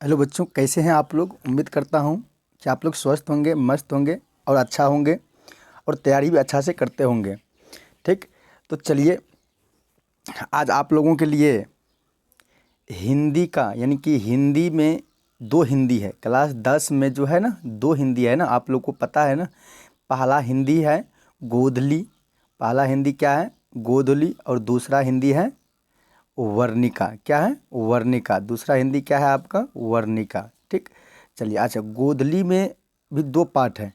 Hello बच्चों, कैसे हैं आप लोग। उम्मीद करता हूं कि आप लोग स्वस्थ होंगे, मस्त होंगे और अच्छा होंगे और तैयारी भी अच्छा से करते होंगे। ठीक, तो चलिए आज आप लोगों के लिए हिंदी का यानी कि हिंदी में दो हिंदी है। क्लास 10 में जो है ना, दो हिंदी है ना, आप लोग को पता है ना। पहला हिंदी है गोधली। पहला हिंदी क्या है? गोधली। और दूसरा हिंदी है वर्णिका। क्या है? वर्णिका। दूसरा हिंदी क्या है आपका? वर्णिका। ठीक, चलिए। अच्छा, गोधली में भी दो पार्ट है,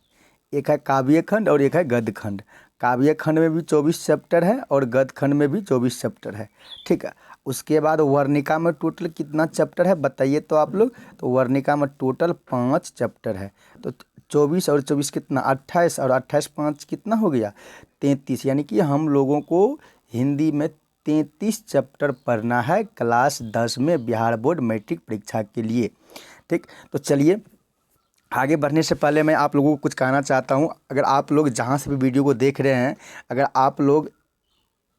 एक है काव्य खंड और एक है गद्य खंड। काव्य खंड में भी 24 चैप्टर है और गद्य खंड में भी 24 चैप्टर है। ठीक है। उसके बाद वर्णिका में टोटल कितना चैप्टर है बताइए तो आप लोग। तो वर्णिका में टोटल 5 चैप्टर है। तो 24 और 24 कितना? 28, और 28 5 कितना हो गया? 33। यानी कि हम लोगों को हिंदी में 33 चैप्टर पढ़ना है क्लास 10 में बिहार बोर्ड मैट्रिक परीक्षा के लिए। ठीक, तो चलिए आगे बढ़ने से पहले मैं आप लोगों को कुछ कहना चाहता हूं। अगर आप लोग जहां से भी वीडियो को देख रहे हैं, अगर आप लोग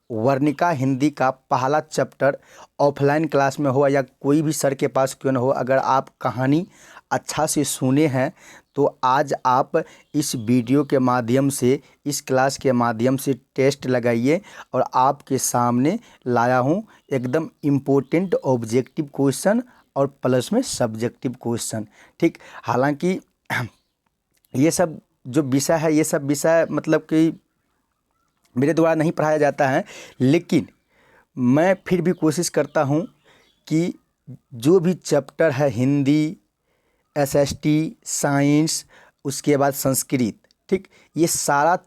वर्णिका हिंदी का पहला चैप्टर ऑफलाइन क्लास में हो या कोई भी सर के पास क्यों न हो, अगर आप कहानी अच्छा से सुने हैं तो आज आप इस वीडियो के माध्यम से, इस क्लास के माध्यम से टेस्ट लगाइए। और आपके सामने लाया हूँ एकदम इम्पोर्टेंट ऑब्जेक्टिव क्वेश्चन और प्लस में सब्जेक्टिव क्वेश्चन। ठीक, हालांकि ये सब जो विषय है, ये सब विषय मतलब कि मेरे द्वारा नहीं पढ़ाया जाता है, लेकिन मैं फिर भी कोशिश करता हूँ कि जो भी चैप्टर है हिंदी, एसएसटी, साइंस, उसके बाद संस्कृत, ठीक, ये सारा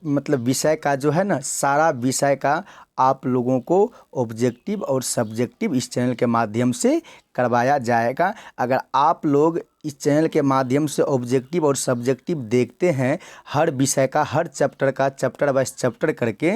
मतलब विषय का जो है ना, सारा विषय का आप लोगों को ऑब्जेक्टिव और सब्जेक्टिव इस चैनल के माध्यम से करवाया जाएगा। अगर आप लोग इस चैनल के माध्यम से ऑब्जेक्टिव और सब्जेक्टिव देखते हैं, हर विषय का, हर चैप्टर का चैप्टर वाइज चैप्टर करके,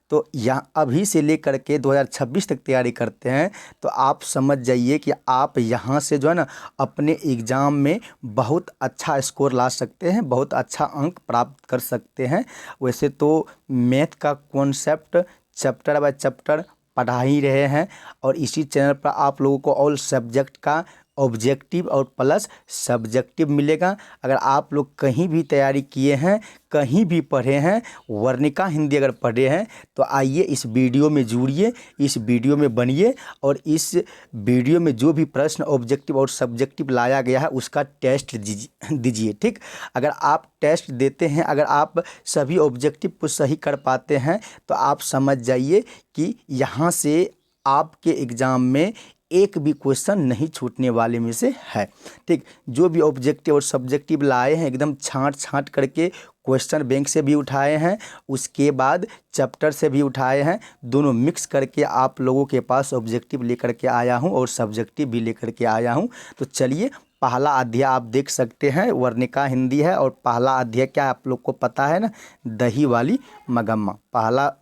तो यहाँ अभी से लेकर के 2026 तक तैयारी करते हैं, तो आप समझ जाइए कि आप यहाँ से जो है ना अपने एग्ज़ाम में बहुत अच्छा स्कोर ला सकते हैं, बहुत अच्छा अंक प्राप्त कर सकते हैं। वैसे तो मैथ का कॉन्सेप्ट चैप्टर बाय चैप्टर पढ़ा ही रहे हैं, और इसी चैनल पर आप लोगों को ऑल सब्जेक्ट का ऑब्जेक्टिव और प्लस सब्जेक्टिव मिलेगा। अगर आप लोग कहीं भी तैयारी किए हैं, कहीं भी पढ़े हैं, वर्णिका हिंदी अगर पढ़े हैं, तो आइए इस वीडियो में जुड़िए, इस वीडियो में बनिए, और इस वीडियो में जो भी प्रश्न ऑब्जेक्टिव और सब्जेक्टिव लाया गया है उसका टेस्ट दीजिए। ठीक, अगर आप टेस्ट देते हैं, अगर आप सभी ऑब्जेक्टिव को सही कर पाते हैं, तो आप समझ जाइए कि यहाँ से आपके एग्ज़ाम में एक भी क्वेश्चन नहीं छूटने वाले में से है। ठीक, जो भी ऑब्जेक्टिव और सब्जेक्टिव लाए हैं एकदम छांट छांट करके क्वेश्चन बैंक से भी उठाए हैं, उसके बाद चैप्टर से भी उठाए हैं, दोनों मिक्स करके आप लोगों के पास ऑब्जेक्टिव लेकर के आया हूं और सब्जेक्टिव भी लेकर के आया हूं। तो चलिए, पहला अध्याय आप देख सकते हैं, वर्णिका हिंदी है, और पहला अध्याय क्या आप लोग को पता है ना, दही वाली मगम्मा। पहला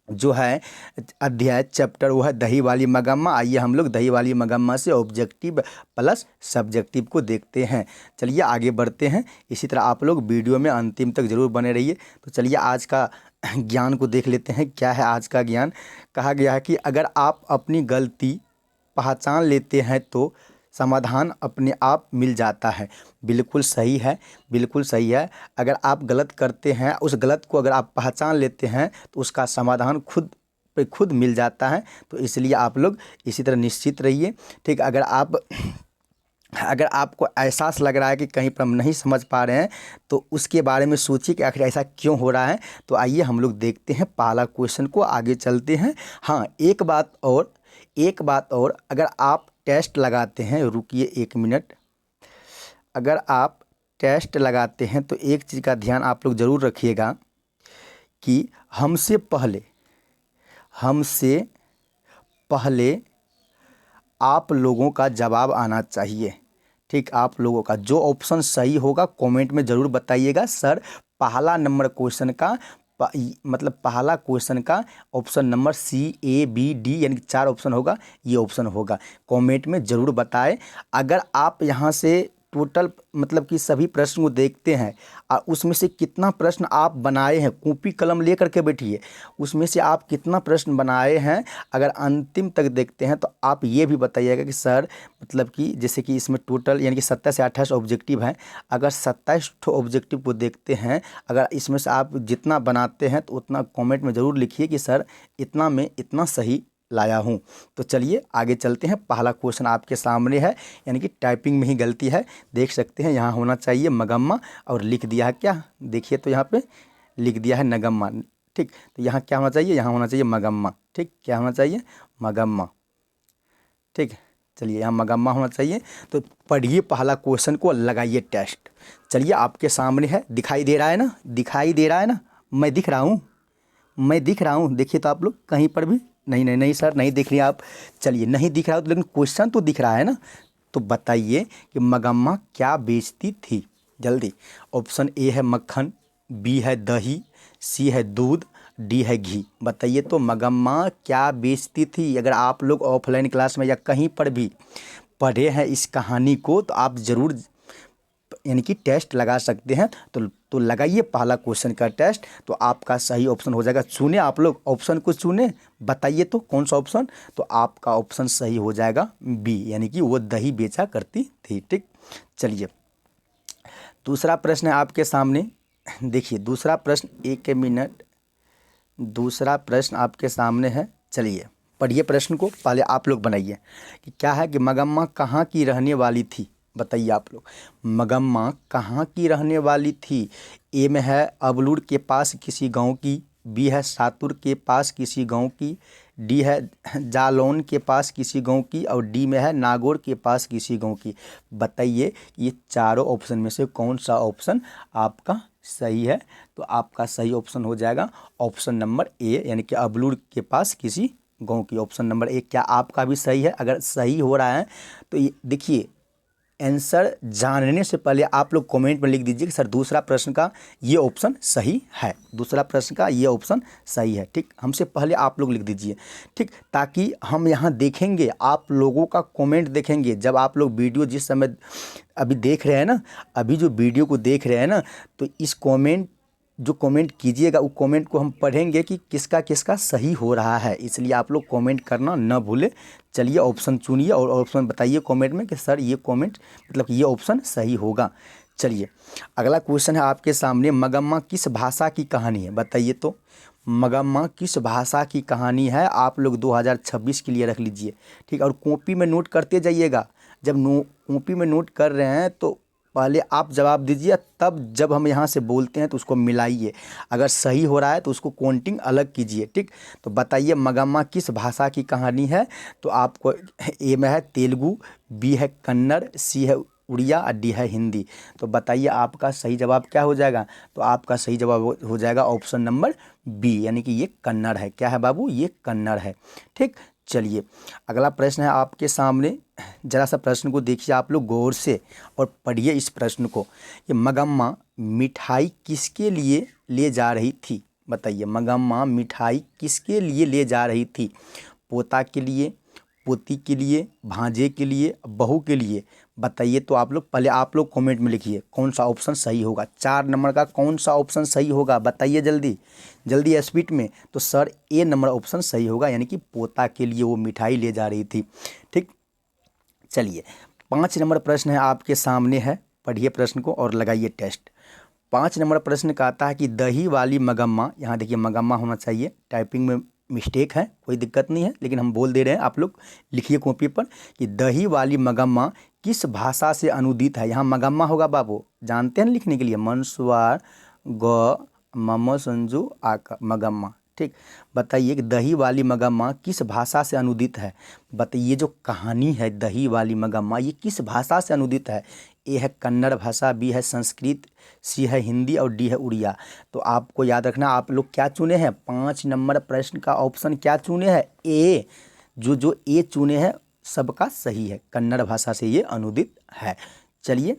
जो है अध्याय चैप्टर वो है दही वाली मगम्मा। आइए हम लोग दही वाली मगम्मा से ऑब्जेक्टिव प्लस सब्जेक्टिव को देखते हैं। चलिए आगे बढ़ते हैं। इसी तरह आप लोग वीडियो में अंतिम तक जरूर बने रहिए। तो चलिए आज का ज्ञान को देख लेते हैं। क्या है आज का ज्ञान? कहा गया है कि अगर आप अपनी गलती पहचान लेते हैं तो समाधान अपने आप मिल जाता है। बिल्कुल सही है, बिल्कुल सही है। अगर आप गलत करते हैं, उस गलत को अगर आप पहचान लेते हैं तो उसका समाधान खुद पे खुद मिल जाता है। तो इसलिए आप लोग इसी तरह निश्चित रहिए। ठीक, अगर आपको एहसास लग रहा है कि कहीं पर हम नहीं समझ पा रहे हैं, तो उसके बारे में सोचिए कि आखिर ऐसा क्यों हो रहा है। तो आइए हम लोग देखते हैं पहला क्वेश्चन को, आगे चलते हैं। हाँ, एक बात और, अगर आप टेस्ट लगाते हैं, रुकिए 1 मिनट, अगर आप टेस्ट लगाते हैं तो एक चीज़ का ध्यान आप लोग ज़रूर रखिएगा कि हमसे पहले आप लोगों का जवाब आना चाहिए। ठीक, आप लोगों का जो ऑप्शन सही होगा कमेंट में ज़रूर बताइएगा। सर पहला नंबर क्वेश्चन का मतलब पहला क्वेश्चन का ऑप्शन नंबर सी, ए, बी, डी यानी कि 4 ऑप्शन होगा, ये ऑप्शन होगा। कमेंट में ज़रूर बताएं। अगर आप यहाँ से टोटल मतलब कि सभी प्रश्न को देखते हैं और उसमें से कितना प्रश्न आप बनाए हैं, कॉपी कलम लेकर के बैठिए, उसमें से आप कितना प्रश्न बनाए हैं अगर अंतिम तक देखते हैं तो आप ये भी बताइएगा कि सर मतलब कि जैसे कि इसमें टोटल यानी कि 27 से 28 ऑब्जेक्टिव हैं, अगर 27 ऑब्जेक्टिव को देखते हैं, अगर इसमें से आप जितना बनाते हैं तो उतना कमेंट में ज़रूर लिखिए कि सर इतना में इतना सही लाया हूँ। तो चलिए आगे चलते हैं। पहला क्वेश्चन आपके सामने है, यानी कि टाइपिंग में ही गलती है, देख सकते हैं यहाँ होना चाहिए मगम्मा और लिख दिया है क्या, देखिए तो यहाँ पे लिख दिया है नगम्मा। ठीक, तो यहाँ क्या होना चाहिए, यहाँ होना चाहिए मगम्मा। ठीक, क्या होना चाहिए, मगम्मा। ठीक, चलिए यहाँ मगम्मा होना चाहिए। तो पढ़िए पहला क्वेश्चन को, लगाइए टेस्ट। चलिए आपके सामने है, दिखाई दे रहा है ना, दिखाई दे रहा है ना, मैं दिख रहा हूँ, मैं दिख रहा हूँ, देखिए तो आप लोग कहीं पर भी नहीं नहीं नहीं सर नहीं दिख रही आप। चलिए नहीं दिख रहा हो तो लेकिन क्वेश्चन तो दिख रहा है ना। तो बताइए कि मगम्मा क्या बेचती थी, जल्दी। ऑप्शन ए है मक्खन, बी है दही, सी है दूध, डी है घी। बताइए तो मगम्मा क्या बेचती थी। अगर आप लोग ऑफलाइन क्लास में या कहीं पर भी पढ़े हैं इस कहानी को तो आप ज़रूर यानी कि टेस्ट लगा सकते हैं। तो लगाइए पहला क्वेश्चन का टेस्ट, तो आपका सही ऑप्शन हो जाएगा। चुने आप लोग ऑप्शन को, चुने, बताइए तो कौन सा ऑप्शन। तो आपका ऑप्शन सही हो जाएगा बी, यानी कि वो दही बेचा करती थी। ठीक, चलिए दूसरा प्रश्न है आपके सामने, देखिए दूसरा प्रश्न, एक मिनट, दूसरा प्रश्न आपके सामने है। चलिए पढ़िए प्रश्न को, पहले आप लोग बनाइए कि क्या है कि मगम्मा कहाँ की रहने वाली थी। बताइए आप लोग, मगम्मा कहाँ की रहने वाली थी। ए में है अबलूर के पास किसी गांव की, बी है सातुर के पास किसी गांव की, डी है जालौन के पास किसी गांव की, और डी में है नागौर के पास किसी गांव की। बताइए ये चारों ऑप्शन में से कौन सा ऑप्शन आपका सही है। तो आपका सही ऑप्शन हो जाएगा ऑप्शन नंबर ए, यानी कि अबलूर के पास किसी गांव की। ऑप्शन नंबर ए क्या आपका भी सही है। अगर सही हो रहा है तो ये देखिए, आंसर जानने से पहले आप लोग कमेंट में लिख दीजिए कि सर दूसरा प्रश्न का ये ऑप्शन सही है, दूसरा प्रश्न का ये ऑप्शन सही है। ठीक, हमसे पहले आप लोग लिख दीजिए। ठीक, ताकि हम यहाँ देखेंगे, आप लोगों का कमेंट देखेंगे। जब आप लोग वीडियो जिस समय अभी देख रहे हैं ना, अभी जो वीडियो को देख रहे हैं ना, तो इस कमेंट जो कमेंट कीजिएगा वो कमेंट को हम पढ़ेंगे कि किसका किसका सही हो रहा है, इसलिए आप लोग कमेंट करना न भूलें। चलिए ऑप्शन चुनिए और ऑप्शन बताइए कमेंट में कि सर ये कमेंट मतलब ये ऑप्शन सही होगा। चलिए अगला क्वेश्चन है आपके सामने, मगम्मा किस भाषा की कहानी है। बताइए तो मगम्मा किस भाषा की कहानी है। आप लोग 2026 के लिए रख लीजिए। ठीक, और कॉपी में नोट करते जाइएगा। जब कॉपी में नोट कर रहे हैं तो पहले आप जवाब दीजिए, तब जब हम यहाँ से बोलते हैं तो उसको मिलाइए। अगर सही हो रहा है तो उसको काउंटिंग अलग कीजिए। ठीक, तो बताइए मगम्मा किस भाषा की कहानी है। तो आपको ए में है तेलुगु, बी है कन्नड़, सी है उड़िया और डी है हिंदी। तो बताइए आपका सही जवाब क्या हो जाएगा। तो आपका सही जवाब हो जाएगा ऑप्शन नंबर बी, यानी कि ये कन्नड़ है। क्या है बाबू, ये कन्नड़ है। ठीक, चलिए अगला प्रश्न है आपके सामने। जरा सा प्रश्न को देखिए आप लोग गौर से और पढ़िए इस प्रश्न को। ये मगम्मा मिठाई किसके लिए ले जा रही थी। बताइए मगम्मा मिठाई किसके लिए ले जा रही थी। पोता के लिए, पोती के लिए, भांजे के लिए, बहू के लिए। बताइए तो आप लोग, पहले आप लोग कमेंट में लिखिए कौन सा ऑप्शन सही होगा। 4 नंबर का कौन सा ऑप्शन सही होगा, बताइए जल्दी जल्दी स्पीड में। तो सर ए नंबर ऑप्शन सही होगा, यानी कि पोता के लिए वो मिठाई ले जा रही थी। ठीक, चलिए 5 नंबर प्रश्न है आपके सामने है, पढ़िए प्रश्न को और लगाइए टेस्ट। 5 नंबर प्रश्न कहता है कि दही वाली मगम्मा, यहाँ देखिए मगम्मा होना चाहिए, टाइपिंग में मिस्टेक है, कोई दिक्कत नहीं है, लेकिन हम बोल दे रहे हैं, आप लोग लिखिए कॉपी पर कि दही वाली मगम्मा किस भाषा से अनुदित है। यहाँ मगम्मा होगा बाबू, जानते हैं लिखने के लिए, मनसुआर ग मम संजू आका मगम्मा। ठीक, बताइए कि दही वाली मगम्मा किस भाषा से अनुदित है। बताइए जो कहानी है दही वाली मगम्मा ये किस भाषा से अनुदित है। ए है कन्नड़ भाषा, बी है संस्कृत, सी है हिंदी और डी है उड़िया। तो आपको याद रखना, आप लोग क्या चुने हैं, 5 नंबर प्रश्न का ऑप्शन क्या चुने हैं, ए। जो ए चुने हैं सबका सही है, कन्नड़ भाषा से ये अनुदित है। चलिए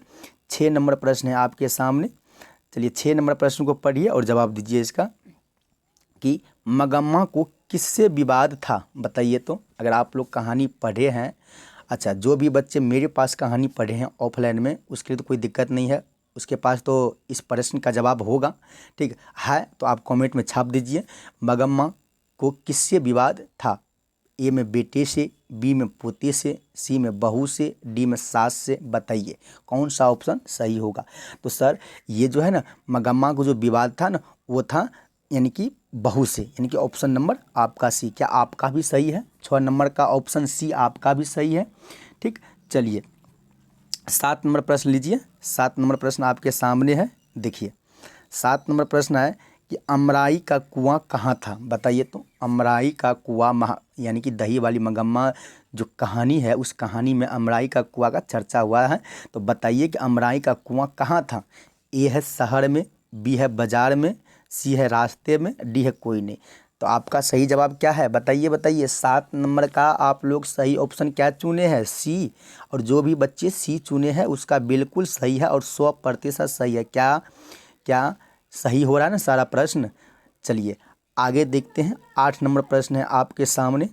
6 नंबर प्रश्न है आपके सामने। चलिए 6 नंबर प्रश्न को पढ़िए और जवाब दीजिए इसका कि मगम्मा को किससे विवाद था। बताइए तो, अगर आप लोग कहानी पढ़े हैं, अच्छा, जो भी बच्चे मेरे पास कहानी पढ़े हैं ऑफलाइन में, उसके लिए तो कोई दिक्कत नहीं है, उसके पास तो इस प्रश्न का जवाब होगा। ठीक है, तो आप कमेंट में छाप दीजिए, मगम्मा को किससे विवाद था? ए में बेटे से, बी में पोते से, सी में बहू से, डी में सास से। बताइए कौन सा ऑप्शन सही होगा? तो सर ये जो है ना, मगम्मा को जो विवाद था ना, वो था यानी कि बहू से, यानी कि ऑप्शन नंबर आपका सी। क्या आपका भी सही है? 6 नंबर का ऑप्शन सी आपका भी सही है। ठीक, चलिए 7 नंबर प्रश्न लीजिए। 7 नंबर प्रश्न आपके सामने है, देखिए 7 नंबर प्रश्न है कि अमराई का कुआं कहाँ था? बताइए तो, अमराई का कुआं यानी कि दही वाली मगम्मा जो कहानी है, उस कहानी में अमराई का कुआं का चर्चा हुआ है। तो बताइए कि अमराई का कुआं कहाँ था? ए है शहर में, बी है बाजार में, सी है रास्ते में, डी है कोई नहीं। तो आपका सही जवाब क्या है? बताइए बताइए। 7 नंबर का आप लोग सही ऑप्शन क्या चुने हैं? सी। और जो भी बच्चे सी चुने हैं उसका बिल्कुल सही है और 100% सही है। क्या क्या सही हो रहा है ना सारा प्रश्न? चलिए आगे देखते हैं। 8 नंबर प्रश्न है आपके सामने,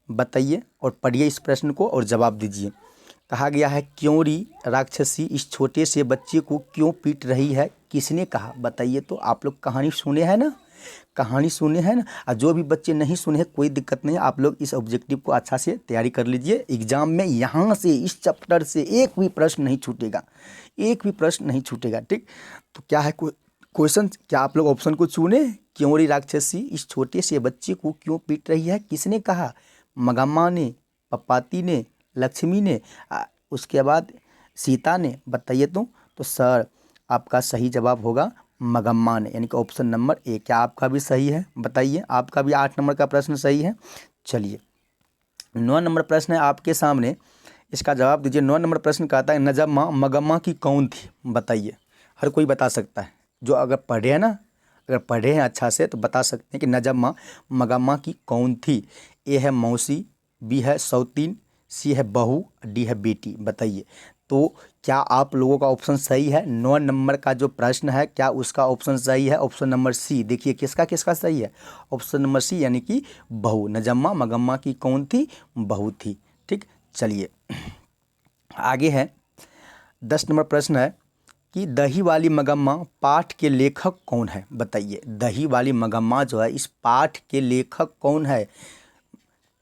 बताइए और पढ़िए इस प्रश्न को और जवाब दीजिए। कहा गया है, क्योंरी राक्षसी इस छोटे से बच्चे को क्यों पीट रही है? किसने कहा? बताइए तो। आप लोग कहानी सुने हैं ना, कहानी सुने हैं ना। और जो भी बच्चे नहीं सुने हैं कोई दिक्कत नहीं है, आप लोग इस ऑब्जेक्टिव को अच्छा से तैयारी कर लीजिए। एग्जाम में यहाँ से इस चैप्टर से एक भी प्रश्न नहीं छूटेगा, एक भी प्रश्न नहीं छूटेगा। ठीक, तो क्या है क्वेश्चन? क्या आप लोग ऑप्शन को चुने? क्योंरी राक्षसी इस छोटे से बच्चे को क्यों पीट रही है? किसने कहा? मगम्मा ने, पपाती ने, लक्ष्मी ने, उसके बाद सीता ने। बताइए तो सर आपका सही जवाब होगा मगम्मा ने, यानी कि ऑप्शन नंबर ए। क्या आपका भी सही है? बताइए, आपका भी 8 नंबर का प्रश्न सही है। चलिए 9 नंबर प्रश्न है आपके सामने, इसका जवाब दीजिए। 9 नंबर प्रश्न कहता है, नजम्मा मगम्मा की कौन थी? बताइए, हर कोई बता सकता है, जो अगर पढ़े हैं ना, अगर पढ़े हैं अच्छा से तो बता सकते हैं कि नजम्मा मगम्मा की कौन थी। ए है मौसी, बी है सौतीन, सी है बहू, डी है बेटी। बताइए तो क्या आप लोगों का ऑप्शन सही है? 9 नंबर का जो प्रश्न है, क्या उसका ऑप्शन सही है? Option number C. देखिए किसका किसका सही है? ऑप्शन नंबर सी, यानी कि बहू। नजम्मा मगम्मा की कौन थी? बहू थी। ठीक, चलिए आगे है। 10 नंबर प्रश्न है कि दही वाली मगम्मा पाठ के लेखक कौन है? बताइए, दही वाली मगम्मा जो है, इस पाठ के लेखक कौन है?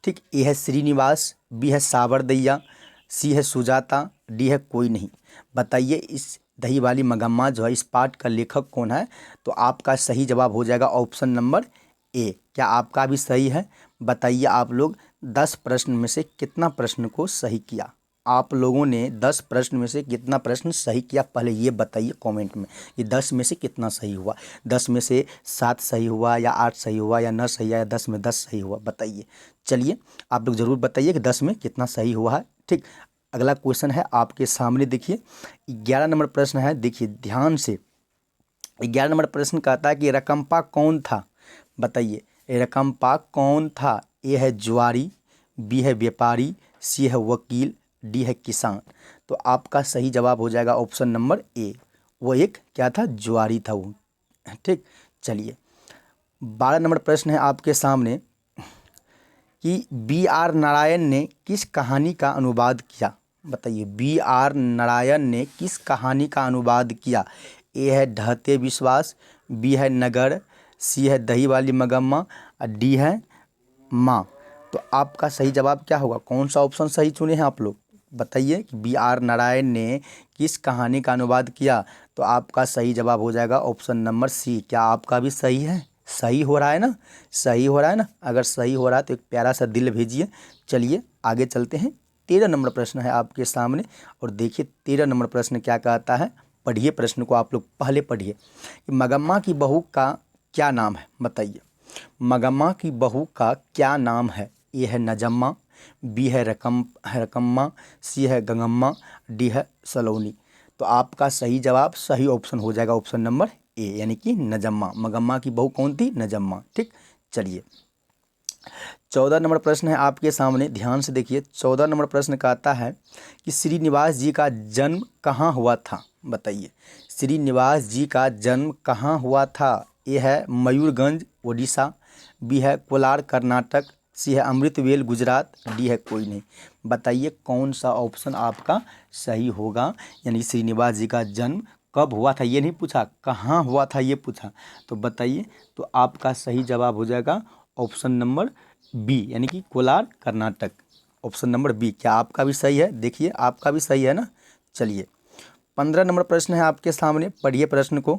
ठीक, ए है श्रीनिवास, बी है सावर दैया, सी है सुजाता, डी है कोई नहीं। बताइए इस दही वाली मगम्मा जो है, इस पाठ का लेखक कौन है? तो आपका सही जवाब हो जाएगा ऑप्शन नंबर ए। क्या आपका भी सही है? बताइए आप लोग 10 प्रश्न में से कितना प्रश्न को सही किया? आप लोगों ने 10 प्रश्न में से कितना प्रश्न सही किया? पहले ये बताइए कमेंट में कि 10 में से कितना सही हुआ। 10 में से 7 सही हुआ या 8 सही हुआ या 9 सही है या 10 में 10 सही हुआ? बताइए। चलिए आप लोग ज़रूर बताइए कि 10 में कितना सही हुआ है। ठीक, अगला क्वेश्चन है आपके सामने, देखिए 11 नंबर प्रश्न है, देखिए ध्यान से। 11 नंबर प्रश्न कहता है कि रकम्पा कौन था? बताइए रकम्पा कौन था? ए है जुआरी, बी है व्यापारी, सी है वकील, डी है किसान। तो आपका सही जवाब हो जाएगा ऑप्शन नंबर ए। वो एक क्या था? जुआरी था वो। ठीक, चलिए 12 नंबर प्रश्न है आपके सामने कि बी आर नारायण ने किस कहानी का अनुवाद किया? बताइए बी आर नारायण ने किस कहानी का अनुवाद किया? ए है ढहते विश्वास, बी है नगर, सी है दही वाली मगम्मा और डी है माँ। तो आपका सही जवाब क्या होगा? कौन सा ऑप्शन सही चुने हैं आप लोग? बताइए कि बी आर नारायण ने किस कहानी का अनुवाद किया? तो आपका सही जवाब हो जाएगा ऑप्शन नंबर सी। क्या आपका भी सही है? सही हो रहा है ना? सही हो रहा है ना? अगर सही हो रहा है तो एक प्यारा सा दिल भेजिए। चलिए आगे चलते हैं। 13 नंबर प्रश्न है आपके सामने और देखिए 13 नंबर प्रश्न क्या कहता है। पढ़िए प्रश्न को, आप लोग पहले पढ़िए कि मगम्मा की बहू का क्या नाम है? बताइए मगम्मा की बहू का क्या नाम है? ए है नजम्मा, बी है रकम्मा, सी है गंगम्मा, डी है सलोनी। तो आपका सही जवाब, सही ऑप्शन हो जाएगा ऑप्शन नंबर ए, यानी कि नजम्मा। मगम्मा की बहू कौन थी? नजम्मा। ठीक, चलिए 14 नंबर प्रश्न है आपके सामने, ध्यान से देखिए। 14 नंबर प्रश्न कहता है कि श्रीनिवास जी का जन्म कहाँ हुआ था? बताइए श्रीनिवास जी का जन्म कहाँ हुआ था? ए है मयूरगंज उड़ीसा, बी है कोलार कर्नाटक, सी है अमृतवेल गुजरात, डी है कोई नहीं। बताइए कौन सा ऑप्शन आपका सही होगा। यानी श्रीनिवास जी का जन्म कब हुआ था, ये नहीं पूछा, कहाँ हुआ था ये पूछा। तो बताइए, तो आपका सही जवाब हो जाएगा ऑप्शन नंबर बी, यानी कि Kolar Karnataka. Option number B. क्या आपका भी सही है? देखिए आपका भी सही है ना। चलिए 15 नंबर प्रश्न है आपके सामने, पढ़िए प्रश्न को।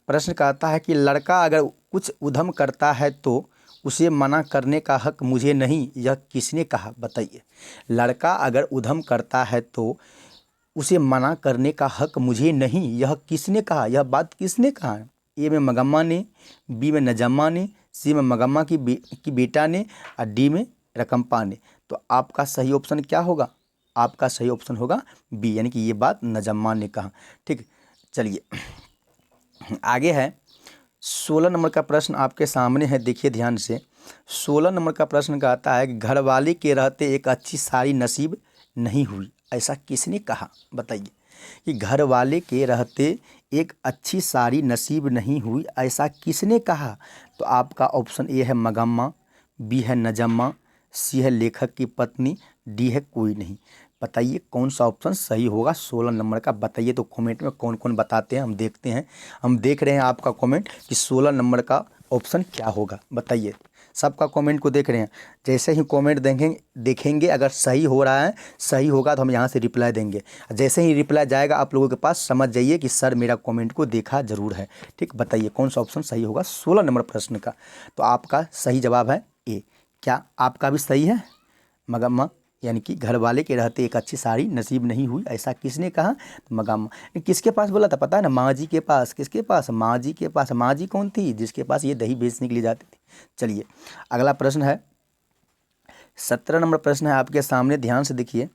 प्रश्न कहता है कि लड़का अगर कुछ उधम करता है तो उसे मना करने का हक मुझे नहीं, यह किसने कहा? बताइए। लड़का अगर उधम करता है तो उसे मना करने का हक मुझे नहीं, यह किसने कहा? यह बात किसने कहा है? ए में मगम्मा ने, बी में नजम्मा ने, सी में मगम्मा की बेटा ने, और डी में रकम्पा ने। तो आपका सही ऑप्शन क्या होगा? आपका सही ऑप्शन होगा बी, यानी कि ये बात नजम्मा ने कहा। ठीक, चलिए आगे है 16 नंबर का प्रश्न आपके सामने है, देखिए ध्यान से। 16 नंबर का प्रश्न का आता है कि घरवाले के रहते एक अच्छी साड़ी नसीब नहीं हुई, ऐसा किसने कहा? बताइए कि घर वाले के रहते एक अच्छी साड़ी नसीब नहीं हुई, ऐसा किसने कहा? तो आपका ऑप्शन ए है मगम्मा, बी है नजम्मा, सी है लेखक की पत्नी, डी है कोई नहीं। बताइए कौन सा ऑप्शन सही होगा 16 नंबर का। बताइए तो कमेंट में कौन कौन बताते हैं, हम देखते हैं। हम देख रहे हैं आपका कमेंट कि 16 नंबर का ऑप्शन क्या होगा। बताइए, सबका कमेंट को देख रहे हैं। जैसे ही कमेंट देखेंगे अगर सही हो रहा है, सही होगा तो हम यहाँ से रिप्लाई देंगे। जैसे ही रिप्लाई जाएगा आप लोगों के पास, समझ जाइए कि सर मेरा कमेंट को देखा जरूर है। ठीक, बताइए कौन सा ऑप्शन सही होगा 16 नंबर प्रश्न का। तो आपका सही जवाब है ए। क्या आपका भी सही है? मगम्मा, यानी कि घर वाले के रहते एक अच्छी साड़ी नसीब नहीं हुई, ऐसा किसने कहा? तो मगम्मा। किसके पास बोला था पता है ना? माँ जी के पास। किसके पास? माँ जी के पास। माँ जी कौन थी? जिसके पास ये दही बेचने के लिए जाती थी। चलिए अगला प्रश्न है 17 नंबर प्रश्न है आपके सामने, ध्यान से देखिए।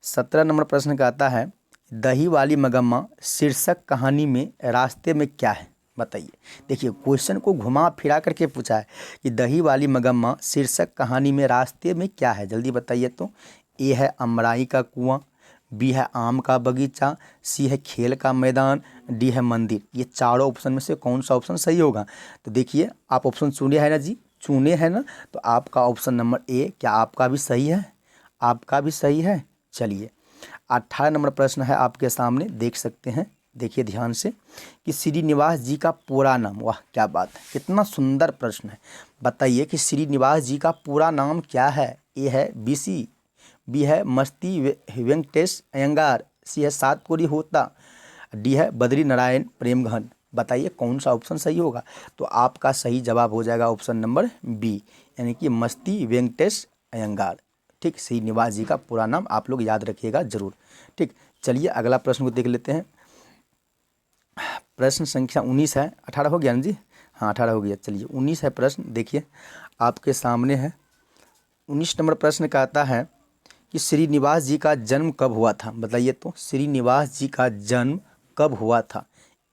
17 नंबर प्रश्न का आता है दही वाली मगम्मा शीर्षक कहानी में रास्ते में क्या है? बताइए। देखिए क्वेश्चन को घुमा फिरा करके पूछा है कि दही वाली मगम्मा शीर्षक कहानी में रास्ते में क्या है? जल्दी बताइए तो। ए है अमराई का कुआं, बी है आम का बगीचा, सी है खेल का मैदान, डी है मंदिर। ये चारों ऑप्शन में से कौन सा ऑप्शन सही होगा? तो देखिए आप ऑप्शन चुने हैं ना जी, चुने हैं ना। तो आपका ऑप्शन नंबर ए। क्या आपका भी सही है? आपका भी सही है। चलिए 18 नंबर प्रश्न है आपके सामने, देख सकते हैं। देखिए ध्यान से कि श्रीनिवास जी का पूरा नाम, वाह क्या बात है, कितना सुंदर प्रश्न है। बताइए कि श्रीनिवास जी का पूरा नाम क्या है? ए है बीसी, बी है मस्ती वेंकटेश अयंगार, सी है सातपुरी होता, डी है बद्री नारायण प्रेमघन। बताइए कौन सा ऑप्शन सही होगा? तो आपका सही जवाब हो जाएगा ऑप्शन नंबर बी, यानी कि मस्ती वेंकटेश अयंगार। ठीक, श्रीनिवास जी का पूरा नाम आप लोग याद रखिएगा जरूर। ठीक, चलिए अगला प्रश्न को देख लेते हैं। प्रश्न संख्या 19 है। 18 हो गया ना जी? हाँ 18 हो गया। चलिए 19 है प्रश्न, देखिए आपके सामने है। 19 नंबर प्रश्न का आता है कि श्रीनिवास जी का जन्म कब हुआ था? बताइए तो श्रीनिवास जी का जन्म कब हुआ था?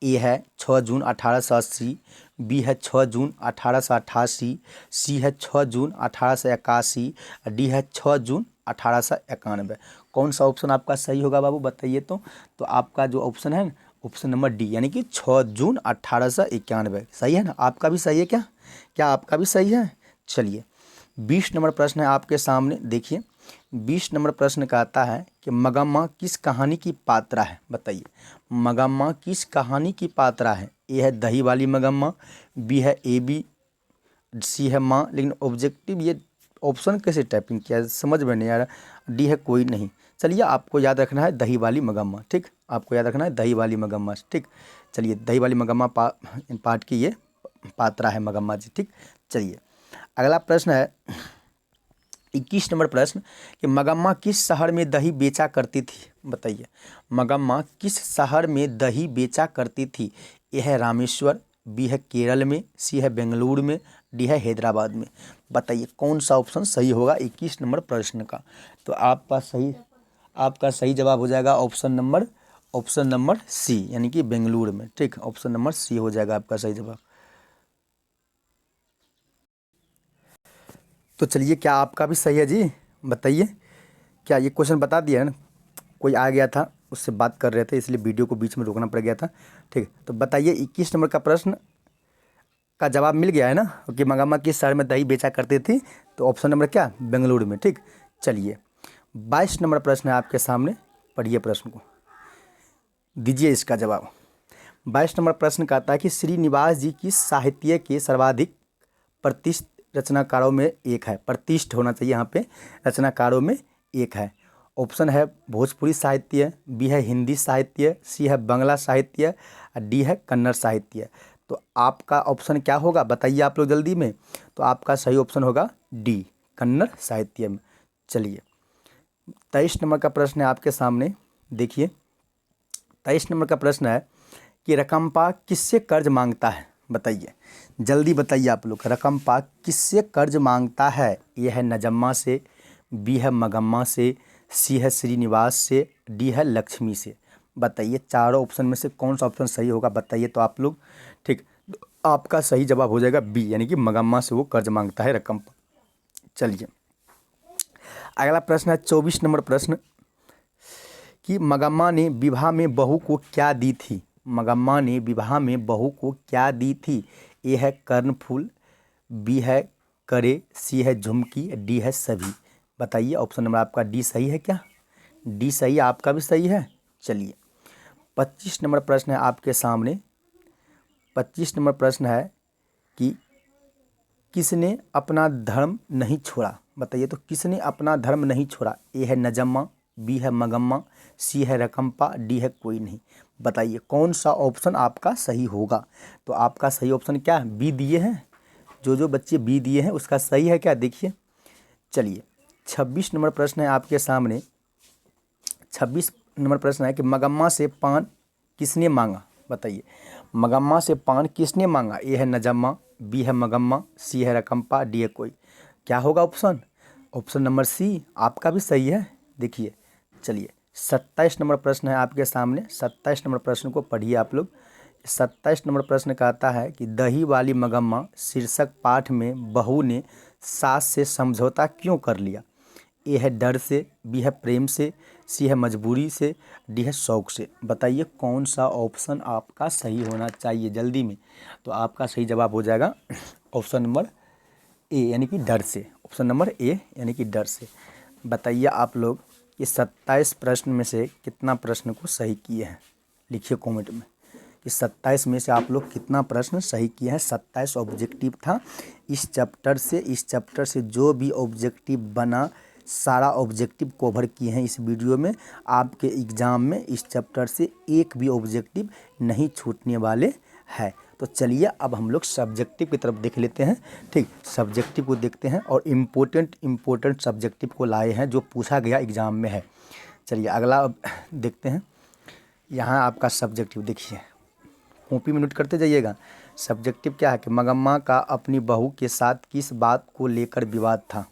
ए है 6 जून 1880, बी है 6 जून 1888, सी है 6 जून 1881, डी है 6 जून 1891। कौन सा ऑप्शन आपका सही होगा बाबू? बताइए तो आपका जो ऑप्शन है ऑप्शन नंबर डी, यानी कि 6 जून 1891 सही है ना? आपका भी सही है क्या? क्या आपका भी सही है? चलिए 20 नंबर प्रश्न है आपके सामने, देखिए 20 नंबर प्रश्न का आता है कि मगम्मा किस कहानी की पात्रा है? बताइए मगम्मा किस कहानी की पात्रा है? ए है दही वाली मगम्मा, बी है ए बी, सी है माँ, लेकिन ऑब्जेक्टिव ये ऑप्शन कैसे टाइपिंग किया है समझ में नहीं आ रहा, डी है कोई नहीं। चलिए आपको याद रखना है दही वाली मगम्मा। ठीक, आपको याद रखना है दही वाली मगम्मा। ठीक, चलिए दही वाली मगम्मा पाठ की ये पात्रा है मगम्मा जी। ठीक, चलिए अगला प्रश्न है 21 नंबर प्रश्न कि मगम्मा किस शहर में दही बेचा करती थी? बताइए मगम्मा किस शहर में दही बेचा करती थी? ए है रामेश्वर, बी है केरल में, सी है बेंगलुरु में, डी है हैदराबाद में। बताइए कौन सा ऑप्शन सही होगा 21 नंबर प्रश्न का? तो आपका सही जवाब हो जाएगा ऑप्शन नंबर सी, यानी कि बेंगलुरु में। ठीक, ऑप्शन नंबर सी हो जाएगा आपका सही जवाब। तो चलिए क्या आपका भी सही है जी? बताइए। क्या ये क्वेश्चन बता दिया है ना? कोई आ गया था, उससे बात कर रहे थे, इसलिए वीडियो को बीच में रोकना पड़ गया था। ठीक, तो बताइए 21 नंबर का प्रश्न का जवाब मिल गया है ना कि मंगम्मा किस शहर में दही बेचा करती थी, तो ऑप्शन नंबर क्या, बेंगलुरु में। ठीक, चलिए 22 नंबर प्रश्न है आपके सामने, पढ़िए प्रश्न को, दीजिए इसका जवाब। 22 नंबर प्रश्न कहता है कि श्रीनिवास जी की साहित्य के सर्वाधिक प्रतिष्ठित रचनाकारों में एक है, प्रतिष्ठित होना चाहिए यहाँ पे, रचनाकारों में एक है। ऑप्शन है भोजपुरी साहित्य, बी है हिंदी साहित्य, सी है बांग्ला साहित्य, डी है कन्नड़ साहित्य। तो आपका ऑप्शन क्या होगा बताइए आप लोग जल्दी में। तो आपका सही ऑप्शन होगा डी, कन्नड़ साहित्य में। चलिए 23 नंबर का प्रश्न है आपके सामने, देखिए 23 नंबर का प्रश्न है कि रकम्पा किससे कर्ज मांगता है, बताइए जल्दी बताइए आप लोग। रकम्पा किससे कर्ज मांगता है, यह है नजम्मा से, बी है मगम्मा से, सी है श्रीनिवास से, डी है लक्ष्मी से। बताइए चारों ऑप्शन में से कौन सा ऑप्शन सही होगा बताइए तो आप लोग। ठीक, आपका सही जवाब हो जाएगा बी, यानी कि मगम्मा से वो कर्ज मांगता है रकम्पा। चलिए अगला प्रश्न है 24 नंबर प्रश्न कि मगम्मा ने विवाह में बहू को क्या दी थी। मगम्मा ने विवाह में बहू को क्या दी थी, ए है कर्णफूल, बी है करे, सी है झुमकी, डी है सभी। बताइए ऑप्शन नंबर आपका डी सही है क्या, डी सही, आपका भी सही है। चलिए 25 नंबर प्रश्न है आपके सामने, 25 नंबर प्रश्न है कि किसने अपना धर्म नहीं छोड़ा। बताइए तो किसने अपना धर्म नहीं छोड़ा, ए है नजम्मा, बी है मगम्मा, सी है रकम्पा, डी है कोई नहीं। बताइए कौन सा ऑप्शन आपका सही होगा। तो आपका सही ऑप्शन क्या है, बी दिए हैं, जो बच्चे बी दिए हैं उसका सही है क्या, देखिए। चलिए 26 नंबर प्रश्न है आपके सामने, 26 नंबर प्रश्न है कि मगम्मा से पान किसने मांगा। बताइए मगम्मा से पान किसने मांगा, ए है नजम्मा, बी है मगम्मा, सी है रकम्पा, डी है कोई। क्या होगा ऑप्शन, ऑप्शन नंबर सी, आपका भी सही है। देखिए चलिए 27 नंबर प्रश्न है आपके सामने, 27 नंबर प्रश्न को पढ़िए आप लोग। 27 नंबर प्रश्न कहता है कि दही वाली मगम्मा शीर्षक पाठ में बहू ने सास से समझौता क्यों कर लिया। ए है डर से, बी है प्रेम से, सी है मजबूरी से, डी है शौक से। बताइए कौन सा ऑप्शन आपका सही होना चाहिए जल्दी में। तो आपका सही जवाब हो जाएगा ऑप्शन नंबर ए, यानी कि डर से। ऑप्शन नंबर ए यानी कि डर से। बताइए आप लोग कि 27 प्रश्न में से कितना प्रश्न को सही किए हैं, लिखिए कमेंट में कि 27 में से आप लोग कितना प्रश्न सही किए हैं। 27 ऑब्जेक्टिव था इस चैप्टर से जो भी ऑब्जेक्टिव बना सारा ऑब्जेक्टिव कवर किए हैं इस वीडियो में। आपके एग्ज़ाम में इस चैप्टर से एक भी ऑब्जेक्टिव नहीं छूटने वाले हैं। तो चलिए अब हम लोग सब्जेक्टिव की तरफ देख लेते हैं। ठीक, सब्जेक्टिव को देखते हैं और इम्पोर्टेंट सब्जेक्टिव को लाए हैं जो पूछा गया एग्ज़ाम में है। चलिए अगला अब देखते हैं। यहाँ आपका सब्जेक्टिव देखिए, कॉपी में नोट करते जाइएगा। सब्जेक्टिव क्या है कि मगम्मा का अपनी बहू के साथ किस बात को लेकर विवाद था।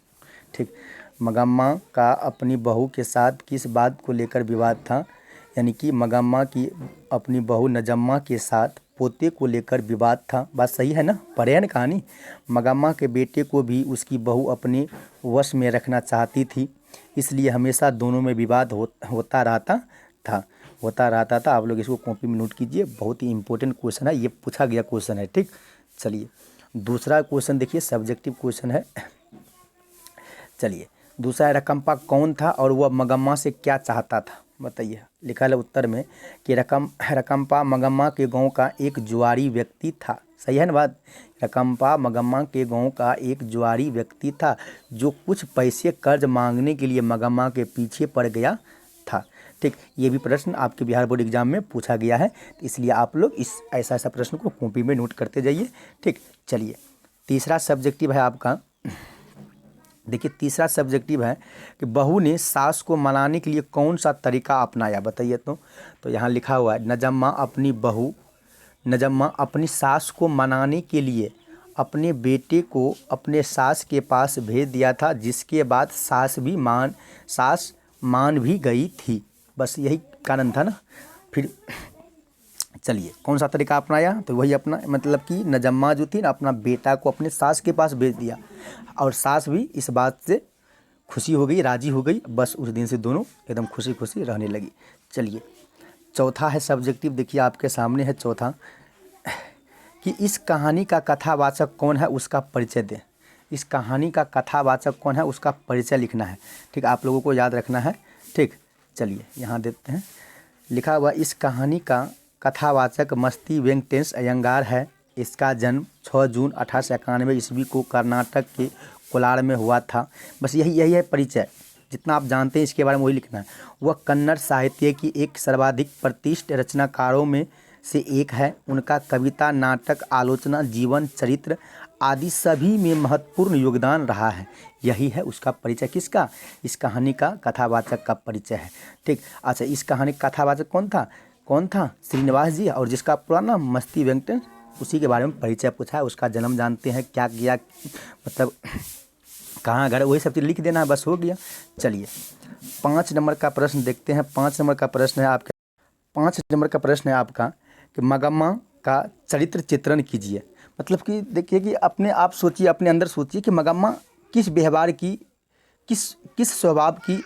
ठीक, मगम्मा का अपनी बहू के साथ किस बात को लेकर विवाद था, यानी कि मगम्मा की अपनी बहू नजम्मा के साथ पोते को लेकर विवाद था। बात सही है ना, पढ़े हैं ना कहानी। मगम्मा के बेटे को भी उसकी बहू अपने वश में रखना चाहती थी, इसलिए हमेशा दोनों में विवाद होता रहता था। आप लोग इसको कॉपी में नोट कीजिए, बहुत ही इंपॉर्टेंट क्वेश्चन है, ये पूछा गया क्वेश्चन है। ठीक, चलिए दूसरा क्वेश्चन देखिए, सब्जेक्टिव क्वेश्चन है। चलिए दूसरा है रकम्पा कौन था और वह मगम्मा से क्या चाहता था। बताइए, लिखा है उत्तर में कि रकम्पा मगम्मा के गांव का एक जुआरी व्यक्ति था। सही है ना बात, रकम्पा मगम्मा के गांव का एक जुआरी व्यक्ति था जो कुछ पैसे कर्ज मांगने के लिए मगम्मा के पीछे पड़ गया था। ठीक, ये भी प्रश्न आपके बिहार बोर्ड एग्जाम में पूछा गया है, तो इसलिए आप लोग इस ऐसा प्रश्न को कॉपी में नोट करते जाइए। ठीक, चलिए तीसरा सब्जेक्टिव है आपका। देखिए तीसरा सब्जेक्टिव है कि बहू ने सास को मनाने के लिए कौन सा तरीका अपनाया। बताइए तो यहाँ लिखा हुआ है नजम्मा अपनी सास को मनाने के लिए अपने बेटे को अपने सास के पास भेज दिया था, जिसके बाद सास मान भी गई थी। बस यही कारण था ना। फिर चलिए कौन सा तरीका अपनाया, तो वही अपना मतलब कि नजम्मा जो थी ना अपना बेटा को अपने सास के पास भेज दिया और सास भी इस बात से खुशी हो गई, राजी हो गई। बस उस दिन से दोनों एकदम खुशी खुशी रहने लगी। चलिए चौथा है सब्जेक्टिव, देखिए आपके सामने है चौथा कि इस कहानी का कथावाचक कौन है उसका परिचय दें। इस कहानी का कथावाचक कौन है उसका परिचय लिखना है। ठीक, आप लोगों को याद रखना है। ठीक, चलिए यहाँ देते हैं। लिखा हुआ इस कहानी का कथावाचक मस्ती वेंकटेश अयंगार है। इसका जन्म 6 जून 1891 ईस्वी को कर्नाटक के कोलार में हुआ था। बस यही है परिचय। जितना आप जानते हैं इसके बारे में वही लिखना है। वह कन्नड़ साहित्य की एक सर्वाधिक प्रतिष्ठित रचनाकारों में से एक है। उनका कविता, नाटक, आलोचना, जीवन चरित्र आदि सभी में महत्वपूर्ण योगदान रहा है। यही है उसका परिचय। किसका? इस कहानी का कथावाचक का परिचय है। ठीक, अच्छा, इस कहानी का कथावाचक कौन था? श्रीनिवास जी। और जिसका पूरा नाम मस्ती वेंकटेश, उसी के बारे में परिचय पूछा है। उसका जन्म जानते हैं, क्या किया, मतलब कहाँ घर, वही सब चीज़ लिख देना है, बस हो गया। चलिए 5 नंबर का प्रश्न देखते हैं। 5 नंबर का प्रश्न है आपका 5 नंबर का प्रश्न है आपका कि मंगम्मा का चरित्र चित्रण कीजिए। मतलब कि देखिए कि अपने आप सोचिए, अपने अंदर सोचिए कि मंगम्मा किस व्यवहार की, किस स्वभाव की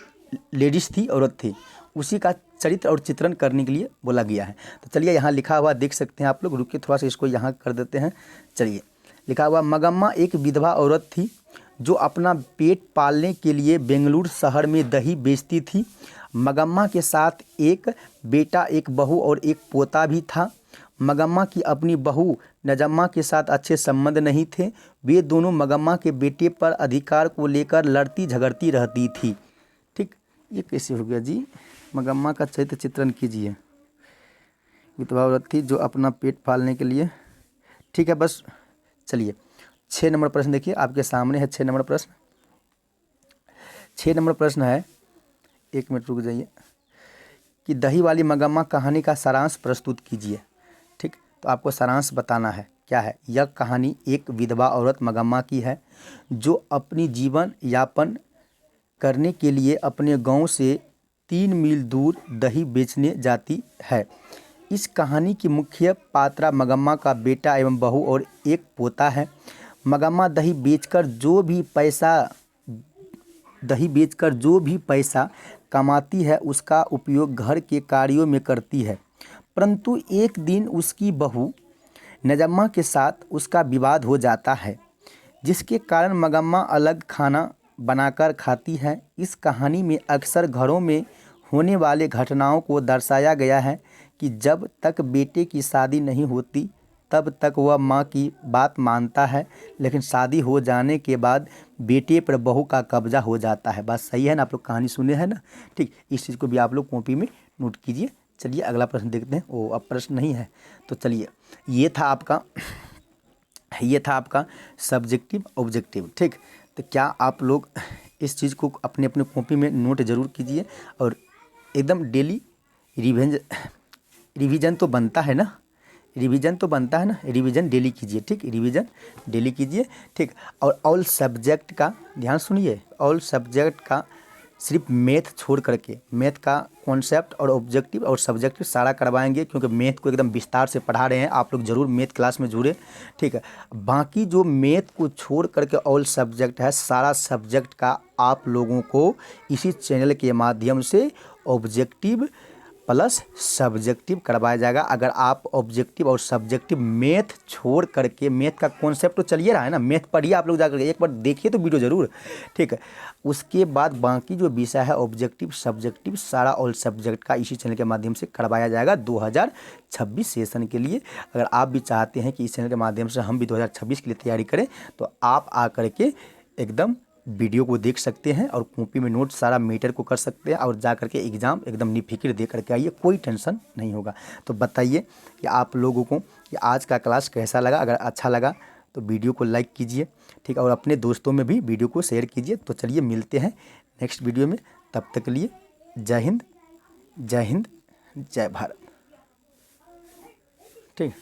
लेडीज थी, औरत थी। उसी का चरित्र और चित्रण करने के लिए बोला गया है। तो चलिए यहाँ लिखा हुआ देख सकते हैं आप लोग। रुकिए थोड़ा सा इसको यहाँ कर देते हैं। चलिए लिखा हुआ, मंगम्मा एक विधवा औरत थी जो अपना पेट पालने के लिए बेंगलुरु शहर में दही बेचती थी। मंगम्मा के साथ एक बेटा, एक बहू और एक पोता भी था। मंगम्मा की अपनी बहू नजम्मा के साथ अच्छे संबंध नहीं थे। वे दोनों मंगम्मा के बेटे पर अधिकार को लेकर लड़ती झगड़ती रहती थी। ठीक, ये कैसे हो गया जी? मंगम्मा का चरित्र चित्रण कीजिए। विधवा औरत थी जो अपना पेट पालने के लिए, ठीक है, बस। चलिए 6 नंबर प्रश्न देखिए, आपके सामने है 6 नंबर प्रश्न। 6 नंबर प्रश्न है, 1 मिनट रुक जाइए, कि दही वाली मंगम्मा कहानी का सारांश प्रस्तुत कीजिए। ठीक, तो आपको सारांश बताना है। क्या है? यह कहानी एक विधवा औरत मंगम्मा की है जो अपनी जीवन यापन करने के लिए अपने गांव से 3 मील दूर दही बेचने जाती है। इस कहानी की मुख्य पात्रा मंगम्मा का बेटा एवं बहू और एक पोता है। मंगम्मा दही बेचकर जो भी पैसा कमाती है उसका उपयोग घर के कार्यों में करती है। परंतु एक दिन उसकी बहू नजम्मा के साथ उसका विवाद हो जाता है, जिसके कारण मंगम्मा अलग खाना बनाकर खाती है। इस कहानी में अक्सर घरों में होने वाले घटनाओं को दर्शाया गया है कि जब तक बेटे की शादी नहीं होती तब तक वह माँ की बात मानता है, लेकिन शादी हो जाने के बाद बेटे पर बहू का कब्जा हो जाता है। बात सही है ना? आप लोग कहानी सुने हैं ना? ठीक, इस चीज़ को भी आप लोग कॉपी में नोट कीजिए। चलिए अगला प्रश्न देखते हैं। ओ, अब प्रश्न नहीं है तो चलिए, ये था आपका सब्जेक्टिव ऑब्जेक्टिव। ठीक, तो क्या आप लोग इस चीज़ को अपने अपने कॉपी में नोट ज़रूर कीजिए और एकदम डेली रिवीजन तो बनता है ना? रिवीजन डेली कीजिए। ठीक, रिवीजन डेली कीजिए। ठीक, और ऑल सब्जेक्ट का ध्यान सुनिए। ऑल सब्जेक्ट का सिर्फ मैथ छोड़ करके, मैथ का कॉन्सेप्ट और ऑब्जेक्टिव और सब्जेक्टिव सारा करवाएंगे, क्योंकि मैथ को एकदम विस्तार से पढ़ा रहे हैं। आप लोग ज़रूर मैथ क्लास में जुड़े। ठीक है, बाकी जो मैथ को छोड़ करके ऑल सब्जेक्ट है, सारा सब्जेक्ट का आप लोगों को इसी चैनल के माध्यम से ऑब्जेक्टिव प्लस सब्जेक्टिव करवाया जाएगा। अगर आप ऑब्जेक्टिव और सब्जेक्टिव मैथ छोड़ करके, मैथ का कॉन्सेप्ट तो चलिए रहा है ना, मैथ पढ़िए आप लोग जाकर, एक बार देखिए तो वीडियो ज़रूर। ठीक है, उसके बाद बाकी जो विषय है ऑब्जेक्टिव सब्जेक्टिव सारा ऑल सब्जेक्ट का इसी चैनल के माध्यम से करवाया जाएगा 2026 सेशन के लिए। अगर आप भी चाहते हैं कि इस चैनल के माध्यम से हम भी 2026 के लिए तैयारी करें, तो आप आकर के एकदम वीडियो को देख सकते हैं और कॉपी में नोट सारा मीटर को कर सकते हैं और जा करके एग्ज़ाम एकदम निफिक्र दे करके आइए, कोई टेंशन नहीं होगा। तो बताइए कि आप लोगों को कि आज का क्लास कैसा लगा। अगर अच्छा लगा तो वीडियो को लाइक कीजिए। ठीक, और अपने दोस्तों में भी वीडियो को शेयर कीजिए। तो चलिए मिलते हैं नेक्स्ट वीडियो में, तब तक के लिए जय हिंद, जय भारत। ठीक।